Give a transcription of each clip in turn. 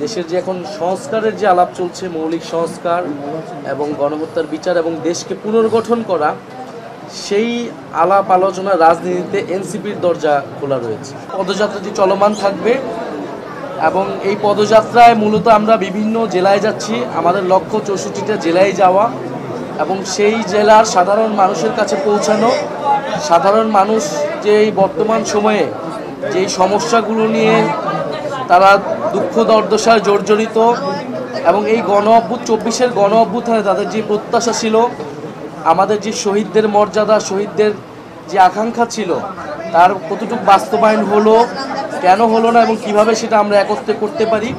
দেশের যে এখন সংস্কারের যে আলাপ চলছে, মৌলিক সংস্কার এবং গণহত্যার বিচার এবং দেশকে পুনর্গঠন করা, সেই আলাপ আলোচনা রাজনীতিতে এনসিপির দরজা খোলা রয়েছে। পদযাত্রাটি চলমান থাকবে এবং এই পদযাত্রায় মূলত আমরা বিভিন্ন জেলায় যাচ্ছি। আমাদের লক্ষ্য 64টা জেলায় যাওয়া এবং সেই জেলার সাধারণ মানুষের কাছে পৌঁছানো। সাধারণ মানুষ যে এই বর্তমান সময়ে যেই সমস্যাগুলো নিয়ে তারা দুঃখ দুর্দশায় জর্জরিত এবং এই 24 গণ অভ্যুত্থানে তাদের যে প্রত্যাশা ছিল, আমাদের যে শহীদদের মর্যাদা, শহীদদের যে আকাঙ্ক্ষা ছিল, তার কতটুকু বাস্তবায়ন হলো, কেন হলো না এবং কিভাবে সেটা আমরা একত্রে করতে পারি,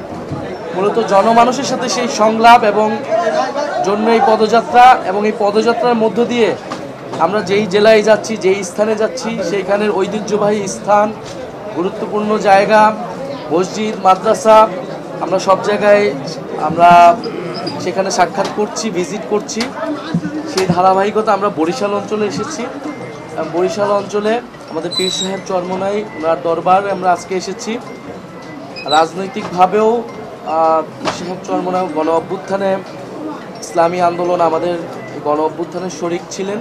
মূলত জনমানুষের সাথে সেই সংলাপ এবং জন্য এই পদযাত্রা। এবং এই পদযাত্রার মধ্য দিয়ে আমরা যেই জেলায় যাচ্ছি, যেই স্থানে যাচ্ছি, সেইখানের ঐতিহ্যবাহী স্থান, গুরুত্বপূর্ণ জায়গা, মসজিদ, মাদ্রাসা, আমরা সব জায়গায় আমরা সেখানে সাক্ষাৎ করছি, ভিজিট করছি। সেই ধারাবাহিকতা আমরা বরিশাল অঞ্চলে এসেছি। বরিশাল অঞ্চলে আমাদের পীর সাহেব চরমোনাই ওনার দরবারে আমরা আজকে এসেছি। রাজনৈতিকভাবেও পীর সাহেব চরমোনাই গণ অভ্যুত্থানে, ইসলামী আন্দোলন আমাদের গণ অভ্যুত্থানের শরিক ছিলেন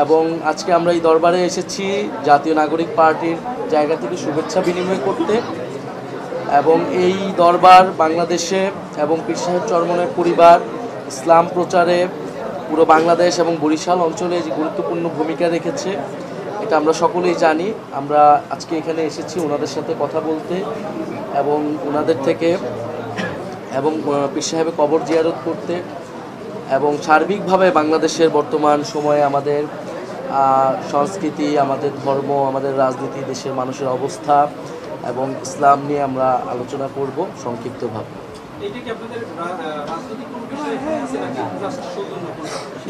এবং আজকে আমরা এই দরবারে এসেছি জাতীয় নাগরিক পার্টির জায়গা থেকে শুভেচ্ছা বিনিময় করতে। এবং এই দরবার বাংলাদেশে এবং পীর সাহেব চরমোনাই পরিবার ইসলাম প্রচারে পুরো বাংলাদেশ এবং বরিশাল অঞ্চলে যে গুরুত্বপূর্ণ ভূমিকা রেখেছে, এটা আমরা সকলেই জানি। আমরা আজকে এখানে এসেছি ওনাদের সাথে কথা বলতে এবং ওনাদের থেকে এবং পীর সাহেবের কবর জিয়ারত করতে এবং সার্বিকভাবে বাংলাদেশের বর্তমান সময়ে আমাদের সংস্কৃতি, আমাদের ধর্ম, আমাদের রাজনীতি, দেশের মানুষের অবস্থা এবং ইসলাম নিয়ে আমরা আলোচনা করব সংক্ষিপ্তভাবে।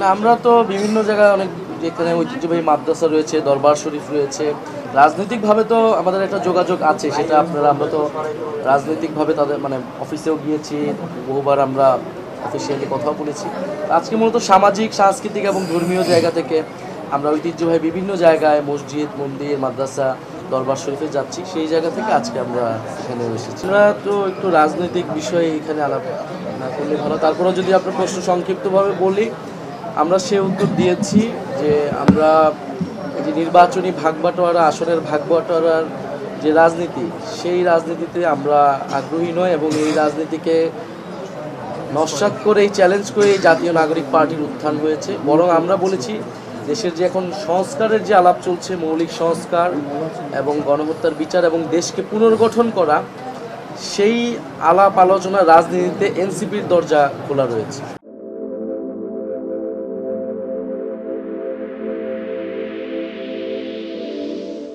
না, আমরা তো বিভিন্ন জায়গায় অনেক, যেখানে ঐতিহ্যবাহী মাদ্রাসা রয়েছে, দরবার শরীফ রয়েছে, রাজনৈতিকভাবে তো আমাদের একটা যোগাযোগ আছে, সেটা আমরা তো রাজনৈতিকভাবে তাদের অফিসেও গিয়েছি, বহুবার আমরা অফিসিয়ালি কথাও বলেছি। আজকে মূলত সামাজিক, সাংস্কৃতিক এবং ধর্মীয় জায়গা থেকে আমরা ঐতিহ্যবাহী বিভিন্ন জায়গায় মসজিদ, মন্দির, মাদ্রাসা, দরবার শরীফে যাচ্ছি। সেই জায়গা থেকে আজকে আমরা এখানে এসেছি। আমরা তো একটু রাজনৈতিক বিষয়ে এখানে আলাপ না করলে ভালো। তারপরেও যদি আপনার প্রশ্ন সংক্ষিপ্তভাবে বলি, আমরা সে উত্তর দিয়েছি যে আমরা যে নির্বাচনী ভাগবাটোয়ারা, আসনের ভাগবাটোয়ারার যে রাজনীতি, সেই রাজনীতিতে আমরা আগ্রহী নয় এবং এই রাজনীতিকে নস্যাৎ করে, চ্যালেঞ্জ করে এই জাতীয় নাগরিক পার্টির উত্থান হয়েছে। বরং আমরা বলেছি দেশের যে এখন সংস্কারের যে আলাপ চলছে, মৌলিক সংস্কার এবং গণহত্যার বিচার এবং দেশকে পুনর্গঠন করা, সেই আলাপ আলোচনা রাজনীতিতে এনসিপির দরজা খোলা রয়েছে।